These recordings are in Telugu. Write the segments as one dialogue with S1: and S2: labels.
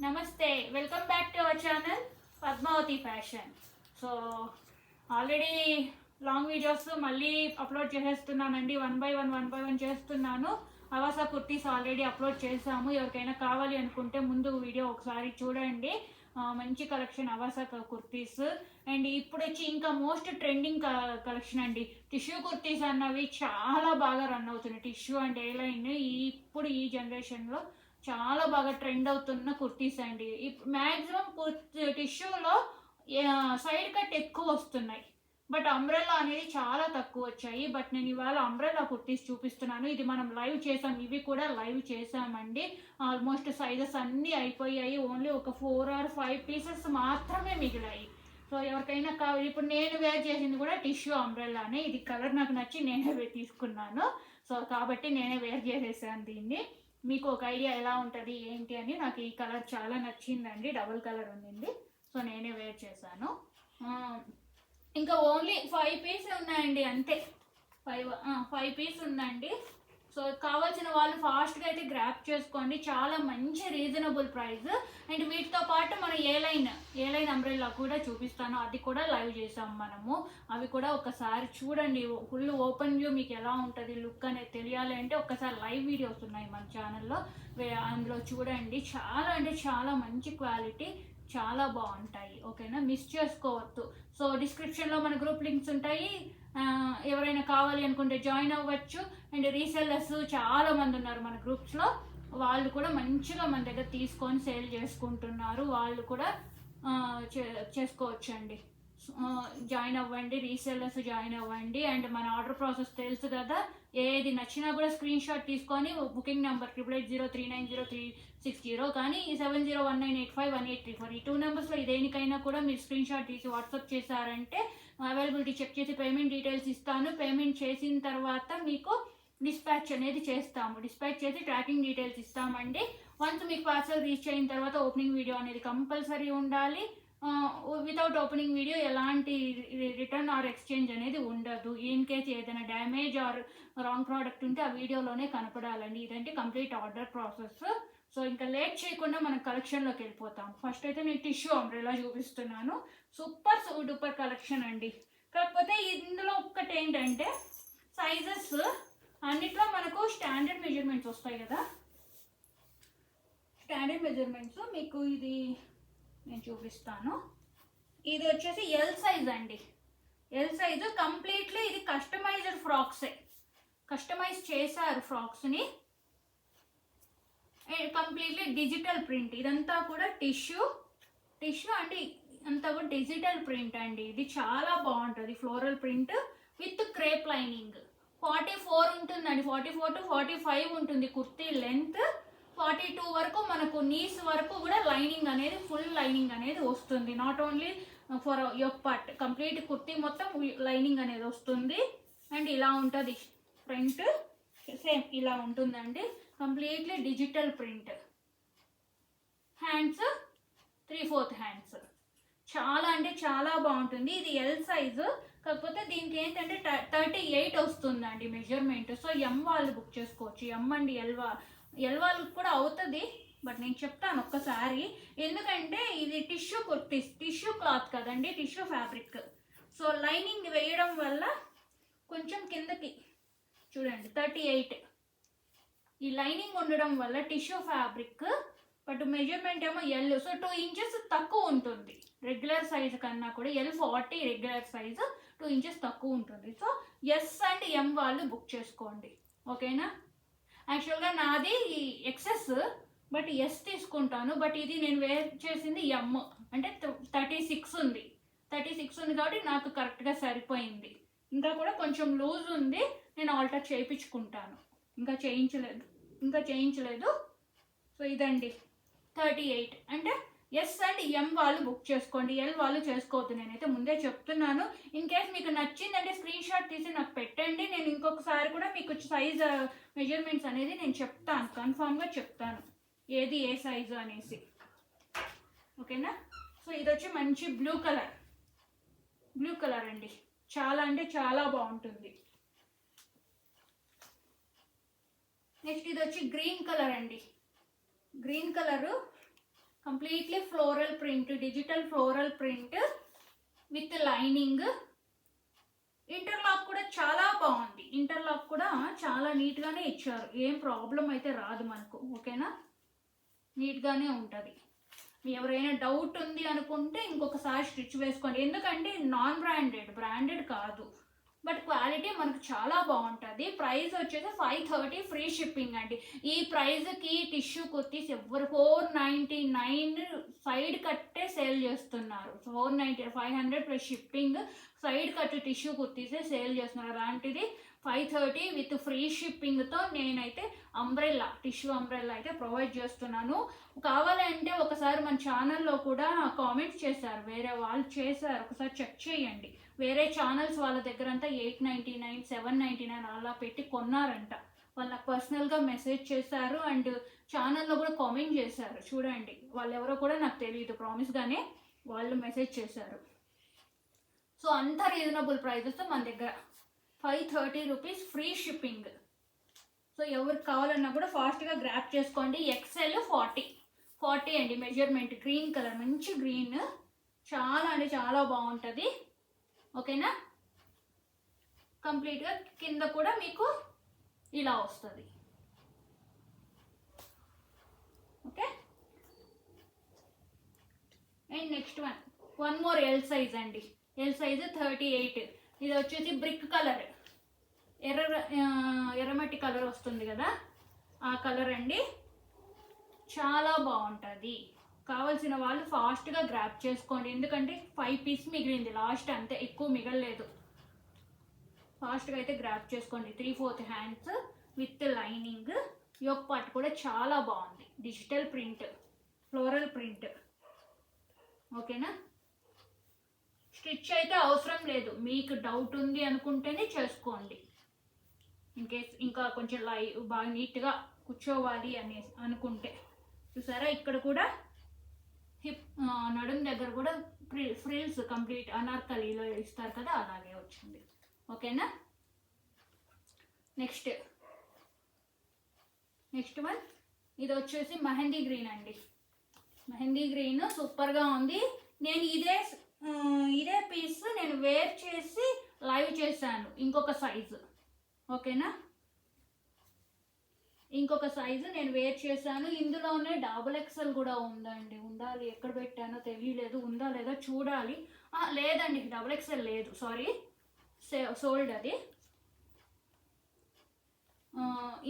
S1: నమస్తే, welcome back to our channel Padmavathi fashion. So already long videos మళ్ళీ అప్లోడ్ చేసేస్తున్నానండి. వన్ బై వన్ చేస్తున్నాను. అవాసా కుర్తీస్ ఆల్రెడీ అప్లోడ్ చేసాము. ఎవరికైనా కావాలి అనుకుంటే ముందు వీడియో ఒకసారి చూడండి. మంచి కలెక్షన్ అవాసా కుర్తీస్. అండ్ ఇప్పుడు వచ్చి ఇంకా మోస్ట్ ట్రెండింగ్ కలెక్షన్ అండి. టిష్యూ కుర్తీస్ అన్నవి చాలా బాగా రన్ అవుతున్నాయి. టిష్యూ అండ్ ఏ లైన్ ఇప్పుడు ఈ జనరేషన్లో చాలా బాగా ట్రెండ్ అవుతున్న కుర్తీస్ అండి. మ్యాక్సిమం టిష్యూలో సైడ్ కట్ ఎక్కువ వస్తున్నాయి, బట్ అంబ్రెల్లా అనేది చాలా తక్కువ వచ్చాయి. బట్ నేను ఇవాళ అంబ్రెల్లా కుర్తీస్ చూపిస్తున్నాను. ఇది మనం లైవ్ చేసాం, ఇవి కూడా లైవ్ చేసామండి. ఆల్మోస్ట్ సైజెస్ అన్నీ అయిపోయాయి. ఓన్లీ ఒక 4 or 5 పీసెస్ మాత్రమే మిగిలాయి. సో ఎవరికైనా కావాలి. ఇప్పుడు నేను వేర్ చేసింది కూడా టిష్యూ అంబ్రెల్లానే. ఇది కలర్ నాకు నచ్చి నేనే తీసుకున్నాను. సో కాబట్టి నేనే వేర్ చేసేసాను దీన్ని. మీకు ఒక ఐడియా ఎలా ఉంటుంది ఏంటి అని. నాకు ఈ కలర్ చాలా నచ్చిందండి, డబుల్ కలర్ ఉండింది. సో నేనే వేర్ చేశాను. ఇంకా ఓన్లీ 5 పీస్ ఉన్నాయండి, అంతే. 5 పీస్ ఉందండి. సో కావాల్సిన వాళ్ళు ఫాస్ట్గా అయితే గ్రాప్ చేసుకోండి. చాలా మంచి రీజనబుల్ ప్రైస్. అండ్ వీటితో పాటు మనం ఏ లైన్ అంబ్రెల్లా కూడా చూపిస్తాను. అది కూడా లైవ్ చేసాం మనము. అవి కూడా ఒకసారి చూడండి. ఫుల్ ఓపెన్ వ్యూ మీకు ఎలా ఉంటుంది లుక్ అనేది తెలియాలి అంటే ఒక్కసారి లైవ్ వీడియోస్ ఉన్నాయి మన ఛానల్లో, అందులో చూడండి. చాలా అంటే చాలా మంచి క్వాలిటీ, చాలా బాగుంటాయి. ఓకేనా, మిస్ చేసుకోవద్దు. సో డిస్క్రిప్షన్లో మన గ్రూప్ లింక్స్ ఉంటాయి. ఎవరైనా కావాలి అనుకుంటే జాయిన్ అవ్వచ్చు. అండ్ రీసెల్లర్స్ చాలా మంది ఉన్నారు మన గ్రూప్స్లో. వాళ్ళు కూడా మంచిగా మన దగ్గర తీసుకొని సేల్ చేసుకుంటున్నారు. వాళ్ళు కూడా చేసుకోవచ్చు అండి. జాయిన్ అవ్వండి, రీసెల్లర్స్ జాయిన్ అవ్వండి. అండ్ మన ఆర్డర్ ప్రాసెస్ తెలుసు కదా. ఏది నచ్చినా కూడా స్క్రీన్ షాట్ తీసుకొని బుకింగ్ నెంబర్ 8803903660 కానీ 7019851834 ఈ 2 నెంబర్స్లో దేనికైనా కూడా మీరు స్క్రీన్ షాట్ తీసి వాట్సాప్ చేశారంటే అవైలబిలిటీ చెక్ చేసి పేమెంట్ డీటెయిల్స్ ఇస్తాను. పేమెంట్ చేసిన తర్వాత మీకు డిస్పాచ్ అనేది చేస్తాము. డిస్పాచ్ చేసి ట్రాకింగ్ డీటెయిల్స్ ఇస్తామండి. వన్స్ మీకు పార్సల్ రీచ్ అయిన తర్వాత ఓపెనింగ్ వీడియో అనేది కంపల్సరీ ఉండాలి. వితౌట్ ఓపెనింగ్ వీడియో ఎలాంటి రిటర్న్ ఆర్ ఎక్స్చేంజ్ అనేది ఉండదు. ఇన్ కేస్ ఏదైనా డ్యామేజ్ ఆర్ రాంగ్ ప్రోడక్ట్ ఉంటే ఆ వీడియోలోనే కనపడాలండి. ఇదంటే కంప్లీట్ ఆర్డర్ ప్రాసెస్. సో ఇంకా లేట్ చేయకుండా మనం కలెక్షన్లోకి వెళ్ళిపోతాం. ఫస్ట్ అయితే నేను టిష్యూ అంబ్రెల్లా చూపిస్తున్నాను. సూపర్ డూపర్ కలెక్షన్ అండి. కాకపోతే ఇందులో ఒక్కటి ఏంటంటే సైజెస్ అన్నిట్లో మనకు స్టాండర్డ్ మెజర్మెంట్స్ వస్తాయి కదా. స్టాండర్డ్ మెజర్మెంట్స్ మీకు ఇది నేను చూపిస్తాను. ఇది వచ్చేసి ఎల్ సైజ్ అండి. ఎల్ సైజు కంప్లీట్లీ ఇది కస్టమైజ్డ్ ఫ్రాక్సే. కస్టమైజ్ చేశారు ఫ్రాక్స్ని. Completely digital print. ఇదంతా కూడా టిష్యూ అంటే అంతా కూడా డిజిటల్ ప్రింట్ అండి. ఇది చాలా బాగుంటుంది. Floral print with crepe lining. 44 ఉంటుందండి. 44 to 45 ఉంటుంది కుర్తీ లెంత్. 42 వరకు మనకు నీస్ వరకు కూడా లైనింగ్ అనేది, ఫుల్ లైనింగ్ అనేది వస్తుంది. Not only for yoke part, complete kurti మొత్తం లైనింగ్ అనేది వస్తుంది. అండ్ ఇలా ఉంటుంది ప్రింట్, సేమ్ ఇలా ఉంటుందండి. Completely digital print. Hands 3/4 hands. చాలా అంటే చాలా బాగుంటుంది. ఇది ఎల్ సైజు. కాకపోతే దీనికి ఏంటంటే 38 వస్తుందండి మెజర్మెంట్. సో ఎం వాళ్ళు బుక్ చేసుకోవచ్చు. ఎం అండ్ ఎల్ వాళ్ళకి కూడా అవుతుంది. బట్ నేను చెప్తాను ఒక్కసారి, ఎందుకంటే ఇది టిష్యూ కుర్తీస్, టిష్యూ క్లాత్ కదండి, టిష్యూ ఫ్యాబ్రిక్. సో లైనింగ్ వేయడం వల్ల కొంచెం కిందకి చూడండి 38 ఈ లైనింగ్ ఉండడం వల్ల టిష్యూ ఫ్యాబ్రిక్. బట్ మెజర్మెంట్ ఏమో ఎల్. సో 2 ఇంచెస్ తక్కువ ఉంటుంది రెగ్యులర్ సైజు కన్నా కూడా. L40 రెగ్యులర్ సైజు 2 ఇంచెస్ తక్కువ ఉంటుంది. సో ఎస్ అండ్ ఎం వాళ్ళు బుక్ చేసుకోండి. ఓకేనా. యాక్చువల్గా నాది ఎక్సెస్, బట్ ఎస్ తీసుకుంటాను. బట్ ఇది నేను వేర్ చేసింది ఎం అంటే 36 ఉంది. 36 ఉంది కాబట్టి నాకు కరెక్ట్గా సరిపోయింది. ఇంకా కూడా కొంచెం లూజ్ ఉంది, నేను ఆల్టర్ చేయించుకుంటాను. ఇంకా చేయించలేదు. సో ఇదండి 38 అంటే ఎస్ అండ్ ఎం వాళ్ళు బుక్ చేసుకోండి. ఎల్ వాళ్ళు చేసుకోవద్దు. నేనైతే ముందే చెప్తున్నాను. ఇన్ కేస్ మీకు నచ్చిందంటే స్క్రీన్ షాట్ తీసి నాకు పెట్టండి. నేను ఇంకొకసారి కూడా మీకు సైజ్ మెజర్మెంట్స్ అనేది నేను చెప్తాను, కన్ఫామ్గా చెప్తాను ఏది ఏ సైజు అనేసి. ఓకేనా. సో ఇది వచ్చి మంచి బ్లూ కలర్ అండి. చాలా అంటే చాలా బాగుంటుంది. నెక్స్ట్ ఇది వచ్చి గ్రీన్ కలర్ అండి. Green colour completely floral print, digital floral print with lining. Interlock కూడా చాలా బాగుంది, ఇంటర్లాక్ కూడా చాలా నీట్గానే ఇచ్చారు, ఏం ప్రాబ్లం అయితే రాదు మనకు. ఓకేనా, నీట్గానే ఉంటుంది. ఎవరైనా డౌట్ ఉంది అనుకుంటే ఇంకొకసారి స్టిచ్ వేసుకోండి, ఎందుకంటే నాన్ బ్రాండెడ్, బ్రాండెడ్ కాదు, బట్ క్వాలిటీ మనకు చాలా బాగుంటుంది. ప్రైస్ వచ్చేసి 530 ఫ్రీ షిప్పింగ్ అండి. ఈ ప్రైస్కి టిష్యూ కుర్తీస్ ఎవరు 499 సైడ్ కట్టే సేల్ చేస్తున్నారు. 490, 500 plus shipping, side cut tissue కుర్తీసే సేల్ చేస్తున్నారు. అలాంటిది 530 విత్ ఫ్రీ షిప్పింగ్తో నేనైతే అంబ్రెల్లా, టిష్యూ అంబ్రెల్లా అయితే ప్రొవైడ్ చేస్తున్నాను. కావాలంటే ఒకసారి మన ఛానల్లో కూడా కామెంట్స్ చేశారు, వేరే వాళ్ళు చేశారు, ఒకసారి చెక్ చేయండి. వేరే ఛానల్స్ వాళ్ళ దగ్గర అంతా 899, 799 అలా పెట్టి కొన్నారంట. వాళ్ళు నాకు పర్సనల్గా మెసేజ్ చేశారు అండ్ ఛానల్లో కూడా కామెంట్ చేశారు. చూడండి, వాళ్ళు ఎవరో కూడా నాకు తెలియదు, ప్రామిస్గానే వాళ్ళు మెసేజ్ చేశారు. సో అంత రీజనబుల్ ప్రైజెస్ మన దగ్గర 530 రూపీస్ ఫ్రీ షిప్పింగ్. సో ఎవరికి కావాలన్నా కూడా ఫాస్ట్గా గ్రాప్ చేసుకోండి. XL 40 అండి మెజర్మెంట్. గ్రీన్ కలర్, మంచి గ్రీన్, చాలా అంటే చాలా బాగుంటుంది. ఓకేనా, కంప్లీట్గా కింద కూడా మీకు ఇలా వస్తుంది. Okay, and next one more L size అండి. L size 38. ఇది వచ్చేసి బ్రిక్ కలర్, ఎర్రమట్టి కలర్ వస్తుంది కదా, ఆ కలర్ అండి. చాలా బాగుంటుంది. కావాల్సిన వాళ్ళు ఫాస్ట్గా గ్రాప్ చేసుకోండి, ఎందుకంటే 5 పీస్ మిగిలింది లాస్ట్, అంతే, ఎక్కువ మిగలలేదు. ఫాస్ట్గా అయితే గ్రాప్ చేసుకోండి. 3/4 hands with lining. Yoke part కూడా చాలా బాగుంది, డిజిటల్ ప్రింట్, ఫ్లోరల్ ప్రింట్. ఓకేనా, స్టిచ్ అయితే అవసరం లేదు, మీకు డౌట్ ఉంది అనుకుంటేనే చేసుకోండి. ఇన్కేస్ ఇంకా కొంచెం బాగా నీట్గా కూర్చోవాలి అని అనుకుంటే. చూసారా, ఇక్కడ కూడా హిప్, నడుం దగ్గర కూడా ఫ్రిల్స్ కంప్లీట్ అనార్కలీలో ఇస్తారు కదా, అలాగే వచ్చింది. ఓకేనా, నెక్స్ట్ వన్, ఇది వచ్చేసి మెహందీ గ్రీన్ అండి. మెహందీ గ్రీన్ సూపర్గా ఉంది. నేను ఇదే పీస్ నేను వేర్ చేసి లైవ్ చేశాను, ఇంకొక సైజు. ఓకేనా, ఇంకొక సైజు నేను వేర్ చేశాను. ఇందులోనే XXL కూడా ఉందండి, ఉండాలి, ఎక్కడ పెట్టానో తెలియలేదు, ఉందా లేదా చూడాలి. లేదండి, XXL లేదు, సారీ, సోల్డ్ అది.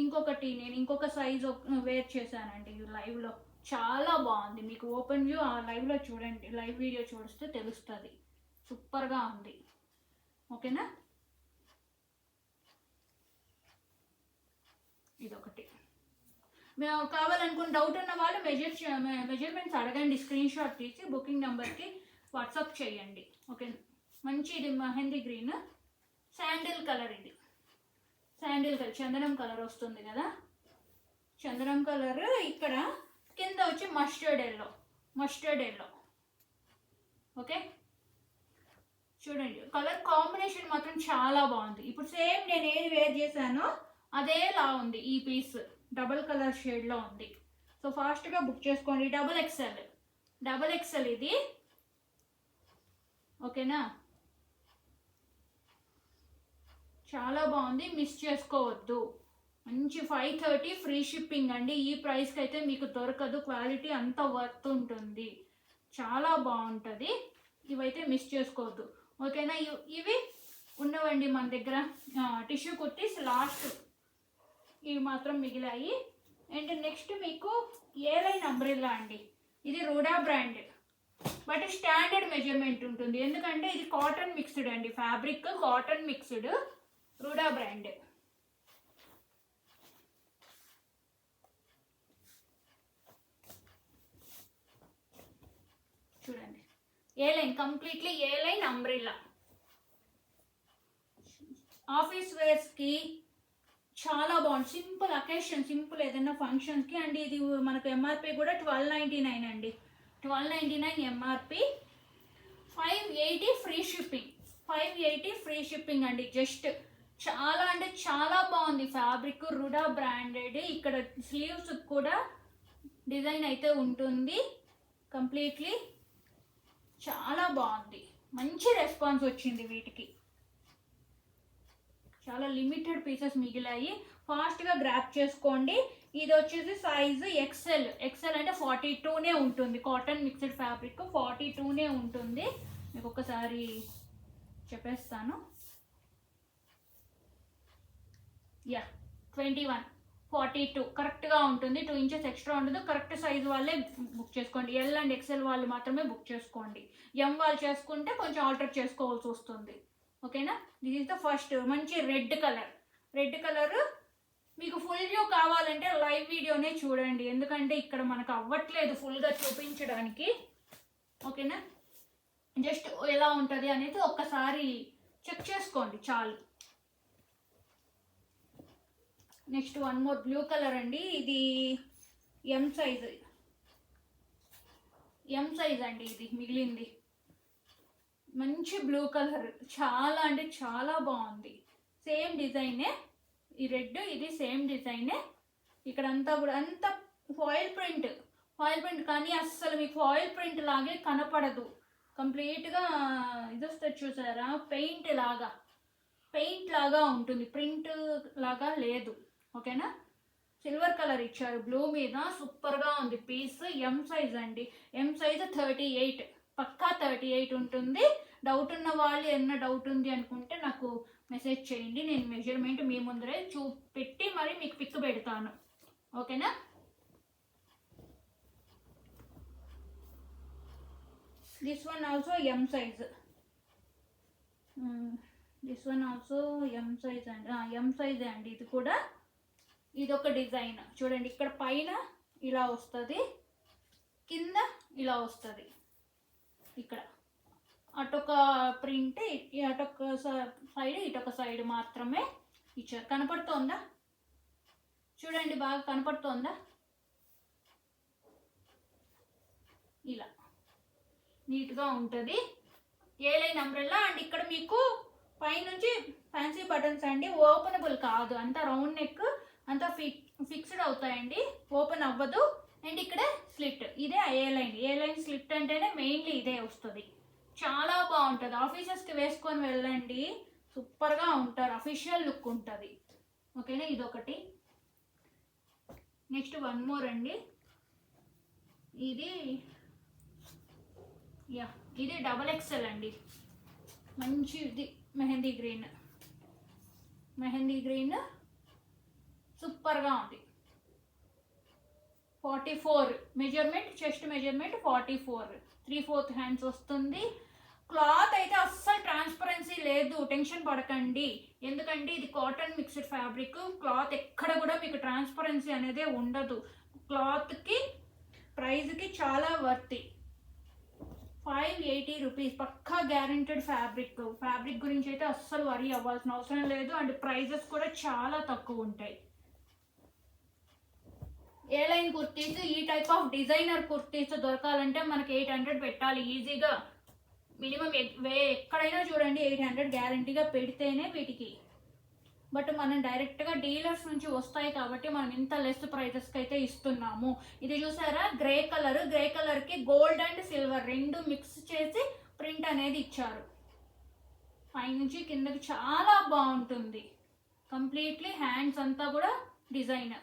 S1: ఇంకొకటి నేను ఇంకొక సైజు వేర్ చేశానండి లైవ్లో, చాలా బాగుంది. మీకు ఓపెన్ వ్యూ ఆ లైవ్లో చూడండి, లైవ్ వీడియో చూస్తే తెలుస్తుంది, సూపర్గా ఉంది. ఓకేనా, ఇదొకటి. కావాలనుకున్న డౌట్ ఉన్న వాళ్ళు మెజర్మెంట్స్ అడగండి, స్క్రీన్ షాట్ తీసి బుకింగ్ నెంబర్కి వాట్సాప్ చేయండి. ఓకే, మంచి, ఇది మెహందీ గ్రీన్, శాండిల్ కలర్, ఇది శాండిల్ కలర్, చందనం కలర్ వస్తుంది కదా, చందనం కలర్. ఇక్కడ కింద వచ్చి మస్టర్డ్ ఎల్లో. ఓకే, చూడండి, కలర్ కాంబినేషన్ మాత్రం చాలా బాగుంది. ఇప్పుడు సేమ్ నేను ఏది వేర్ చేశానో అదేలా ఉంది, ఈ పీస్ డబుల్ కలర్ షేడ్లో ఉంది. సో ఫాస్ట్గా బుక్ చేసుకోండి. XXL ఇది. ఓకేనా, చాలా బాగుంది, మిస్ చేసుకోవద్దు. మంచి 530 ఫ్రీ షిప్పింగ్ అండి. ఈ ప్రైస్కి అయితే మీకు దొరకదు, క్వాలిటీ అంత వర్త్ ఉంటుంది, చాలా బాగుంటుంది. ఇవైతే మిస్ చేసుకోవద్దు. ఓకేనా, ఇవి ఉన్నవండి మన దగ్గర టిష్యూ కుర్తీస్. లాస్ట్ ఇవి మాత్రం మిగిలాయి. అండ్ నెక్స్ట్ మీకు ఏ లైన్ అంబ్రెల్లా అండి. ఇది రూడా బ్రాండ్, బట్ స్టాండర్డ్ మెజర్మెంట్ ఉంటుంది, ఎందుకంటే ఇది కాటన్ మిక్స్డ్ అండి, ఫ్యాబ్రిక్ కాటన్ మిక్స్డ్, రూడా బ్రాండ్. చూడండి, ఏ లైన్, కంప్లీట్లీ ఏ లైన్ అంబ్రెల్లా. ఆఫీస్ వేర్స్కి చాలా బాగుంది, సింపుల్ అకేషన్, సింపుల్ ఏదైనా ఫంక్షన్కి. అండ్ ఇది మనకు ఎంఆర్పి కూడా 1299 అండి, 1299 MRP, 580 free shipping. 580 free shipping అండి. జస్ట్ చాలా అంటే చాలా బాగుంది ఫ్యాబ్రిక్, రుడా బ్రాండెడ్. ఇక్కడ స్లీవ్స్ కూడా డిజైన్ అయితే ఉంటుంది. కంప్లీట్లీ చాలా బాగుంది, మంచి రెస్పాన్స్ వచ్చింది వీటికి. చాలా లిమిటెడ్ పీసెస్ మిగిలాయి, ఫాస్ట్గా గ్రాప్ చేసుకోండి. ఇది వచ్చేసి సైజు ఎక్సెల్. ఎక్సెల్ అంటే 42నే ఉంటుంది. కాటన్ మిక్స్డ్ ఫ్యాబ్రిక్ 42నే ఉంటుంది. మీకు ఒకసారి చెప్పేస్తాను. యా 21 42 కరెక్ట్గా ఉంటుంది. 2 ఇంచెస్ ఎక్స్ట్రా ఉండదు. కరెక్ట్ సైజు వాళ్ళే బుక్ చేసుకోండి. ఎల్ అండ్ ఎక్సెల్ వాళ్ళు మాత్రమే బుక్ చేసుకోండి. ఎం వాళ్ళు చేసుకుంటే కొంచెం ఆల్టర్ చేసుకోవాల్సి వస్తుంది. ఓకేనా? This is the first. మంచి రెడ్ కలర్. రెడ్ కలర్ మీకు ఫుల్ వ్యూ కావాలంటే లైవ్ వీడియోనే చూడండి, ఎందుకంటే ఇక్కడ మనకు అవ్వట్లేదు ఫుల్గా చూపించడానికి. ఓకేనా? జస్ట్ ఎలా ఉంటుంది అనేది ఒక్కసారి చెక్ చేసుకోండి చాలు. Next one more blue colour అండి. ఇది ఎం సైజ్ అండి. ఇది మిగిలింది మంచి బ్లూ కలర్, చాలా అంటే చాలా బాగుంది. సేమ్ డిజైనే, ఈ రెడ్ ఇది సేమ్ డిజైనే. ఇక్కడ అంతా కూడా అంతా ఫాయిల్ ప్రింట్ కానీ అస్సలు మీకు ఫాయిల్ ప్రింట్ లాగే కనపడదు. కంప్లీట్గా ఇది వస్తుంది చూసారా, పెయింట్ లాగా ఉంటుంది, ప్రింట్ లాగా లేదు. ఓకేనా? సిల్వర్ కలర్ ఇచ్చారు బ్లూ మీద, సూపర్గా ఉంది పీస్. ఎం సైజ్ అండి. ఎం సైజ్ 38, పక్కా 38 ఉంటుంది. డౌట్ ఉన్న వాళ్ళు ఏమన్నా డౌట్ ఉంది అనుకుంటే నాకు మెసేజ్ చేయండి, నేను మెజర్మెంట్ మీ ముందరే చూపెట్టి మరి మీకు పిక్ పెడతాను. ఓకేనా? This one also M size. This one also M size అండి. ఎం సైజ్ అండి ఇది కూడా. ఇది ఒక డిజైన్ చూడండి, ఇక్కడ పైన ఇలా వస్తుంది, కింద ఇలా వస్తుంది. ఇక్కడ అటొక ప్రింట్, అటొక సైడ్ ఇటొక సైడ్ మాత్రమే ఇచ్చారు. కనపడుతోందా? చూడండి, బాగా కనపడుతోందా? ఇలా నీట్గా ఉంటుంది. ఏ లైన్ అంబ్రెల్లా. అండ్ ఇక్కడ మీకు పైనుంచి ఫ్యాన్సీ బటన్స్ అండి, ఓపెనబుల్ కాదు, అంతా రౌండ్ నెక్, అంతా ఫిక్స్డ్ అవుతాయండి, ఓపెన్ అవ్వదు. అండ్ ఇక్కడ స్లిట్, ఇదే ఏ లైన్ స్లిట్ అంటేనే మెయిన్లీ ఇదే వస్తుంది. చాలా బాగుంటుంది. ఆఫీసెస్కి వేసుకొని వెళ్ళండి, సూపర్గా ఉంటారు, అఫీషియల్ లుక్ ఉంటుంది. ఓకేనా? ఇదొకటి. నెక్స్ట్ వన్ మోర్ అండి. ఇది డబల్ ఎక్సెల్ అండి. మంచి ఇది మెహందీ గ్రీన్ సూపర్గా ఉంది. 44 మెజర్మెంట్, చెస్ట్ మెజర్మెంట్ 44, 3/4 హ్యాండ్స్ వస్తుంది. క్లాత్ అయితే అస్సలు ట్రాన్స్పరెన్సీ లేదు, టెన్షన్ పడకండి. ఎందుకంటే ఇది కాటన్ మిక్స్డ్ ఫ్యాబ్రిక్, క్లాత్ ఎక్కడ కూడా మీకు ట్రాన్స్పరెన్సీ అనేది ఉండదు. క్లాత్కి ప్రైస్కి చాలా వర్తి. 580 రూపీస్, పక్కా గ్యారెంటెడ్ ఫ్యాబ్రిక్ గురించి అయితే అస్సలు వరీ అవ్వాల్సిన అవసరం లేదు. అండ్ ప్రైజెస్ కూడా చాలా తక్కువ ఉంటాయి. ఏ లైన్ కుర్తీస్, ఈ టైప్ ఆఫ్ డిజైనర్ కుర్తీస్ దొరకాలంటే మనకి 800 పెట్టాలి ఈజీగా. మినిమం ఎక్కడైనా చూడండి 800 గ్యారంటీగా పెడితేనే వీటికి. బట్ మనం డైరెక్ట్గా డీలర్స్ నుంచి వస్తాయి కాబట్టి మనం ఇంత లెస్ ప్రైజెస్కి అయితే ఇస్తున్నాము. ఇది చూసారా, గ్రే కలర్కి గోల్డ్ అండ్ సిల్వర్ రెండు మిక్స్ చేసి ప్రింట్ అనేది ఇచ్చారు. పైనుంచి కిందకి చాలా బాగుంటుంది. కంప్లీట్లీ హ్యాండ్స్ అంతా కూడా డిజైన్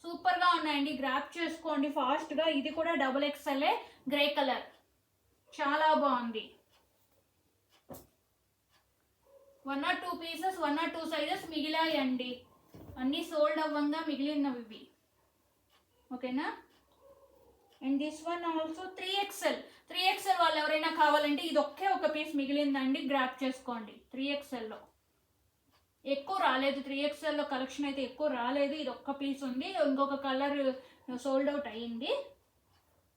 S1: సూపర్గా ఉన్నాయండి. గ్రాప్ చేసుకోండి ఫాస్ట్గా. ఇది కూడా డబుల్ ఎక్స్ఎల్ఏ, గ్రే కలర్, చాలా బాగుంది. 1 or 2 పీసెస్, 1 or 2 సైజెస్ మిగిలాయండి, అన్నీ సోల్డ్ అవ్వంగా మిగిలినవి ఇవి. ఓకేనా? And this one also 3XL వాళ్ళు ఎవరైనా కావాలంటే ఇది ఒక పీస్ మిగిలిందండి, గ్రాప్ చేసుకోండి. 3XLలో ఎక్కువ రాలేదు, 3XLలో కలెక్షన్ అయితే ఎక్కువ రాలేదు. ఇది ఒక్క పీస్ ఉంది, ఇంకొక కలర్ సోల్డ్ అవుట్ అయ్యింది.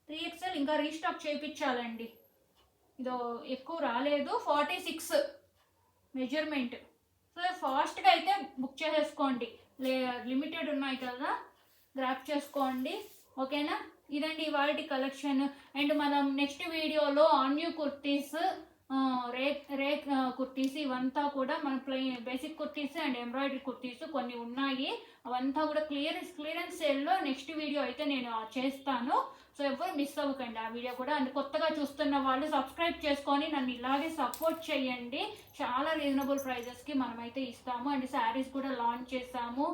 S1: 3XL ఇంకా రీస్టాక్ చేయించాలండి, ఇదో ఎక్కువ రాలేదు. 46 మెజర్మెంట్. సో ఫాస్ట్గా అయితే బుక్ చేసేసుకోండి, లిమిటెడ్ ఉన్నాయి కదా, గ్రాప్ చేసుకోండి. ఓకేనా? ఇదండి ఇవాళ కలెక్షన్. అండ్ మనం నెక్స్ట్ వీడియోలో ఆన్యూ కుర్తీస్, రేక్ కుర్తీస్ ఇవంతా కూడా మన basic kurtis and embroidery kurtis కొన్ని ఉన్నాయి, అవంతా కూడా క్లియరెన్స్ సేల్లో నెక్స్ట్ వీడియో అయితే నేను చేస్తాను. సో ఎవరు మిస్ అవ్వకండి ఆ వీడియో కూడా. అండ్ కొత్తగా చూస్తున్న వాళ్ళు సబ్స్క్రైబ్ చేసుకొని నన్ను ఇలాగే సపోర్ట్ చేయండి. చాలా రీజనబుల్ ప్రైజెస్కి మనమైతే ఇస్తాము. అండ్ శారీస్ కూడా లాంచ్ చేస్తాము,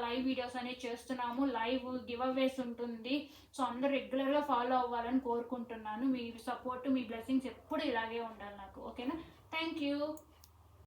S1: లైవ్ వీడియోస్ అనేవి చేస్తున్నాము, లైవ్ గివ్ అవేస్ ఉంటుంది. సో అందరూ రెగ్యులర్గా ఫాలో అవ్వాలని కోరుకుంటున్నాను. మీ సపోర్ట్, మీ బ్లెస్సింగ్స్ ఎప్పుడు ఇలాగే ఉండాలి నాకు. ఓకేనా? Thank you.